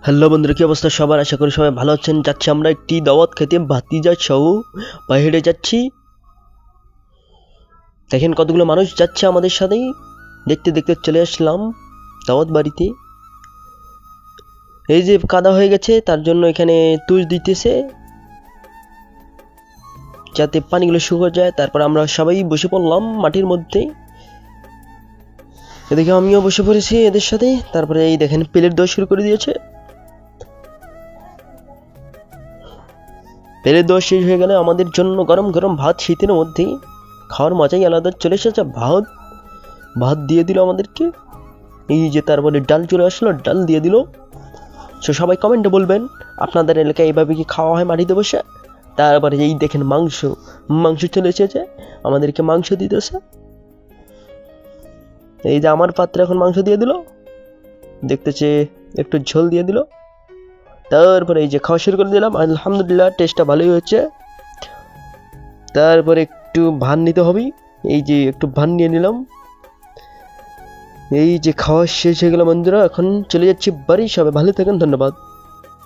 Hello বন্ধুরা, কি অবস্থা সবার? আশা করি সবাই ভালো আছেন। যাচ্ছি আমরা একটি দাওয়াত খেতে, ভাতিজা সহ বাইরে যাচ্ছি। দেখেন কতগুলো মানুষ যাচ্ছে আমাদের সাথেই। দেখতে দেখতে চলে আসলাম দাওয়াত বাড়িতে। এই যে কাদা হয়ে গেছে, তার জন্য এখানে তুষ দিতেছে যাতে পানিগুলো শুকিয়ে যায়। তারপর আমরা সবাই বসে পড়লাম মাটির মধ্যে। এদিকে আমিও বসে পড়েছি এদের সাথে। তারপরে এই দেখেন প্লেট দেওয়া শুরু করে দিয়েছে। প্লেট দেওয়া শেষ হয়ে গেলে আমাদের জন্য গরম গরম ভাত, শীতের মধ্যেই খাওয়ার মজাই আলাদা। চলে এসেছে ভাত দিয়ে দিল আমাদেরকে। এই যে তারপরে ডাল চলে আসলো, ডাল দিয়ে দিল। সো সবাই কমেন্টে বলবেন আপনাদের এলাকায় এইভাবে কি খাওয়া হয় মাটিতে বসে। তারপরে এই দেখেন মাংস চলে এসেছে, আমাদেরকে মাংস দিতেছে। এই যে আমার পাত্রে এখন মাংস দিয়ে দিল, দেখতেছে একটু ঝোল দিয়ে দিল। তারপরে এই যে খাওয়া শুরু করে দিলাম। আলহামদুলিল্লাহ, টেস্টটা ভালোই হচ্ছে। তারপরে একটু ভাত নিতে হবে, এই যে একটু ভাত নিয়ে নিলাম। এই যে খাওয়া শেষ হয়ে গেল বন্ধুরা, এখন চলে যাচ্ছি বাড়ি। সবাই ভালো থাকেন, ধন্যবাদ।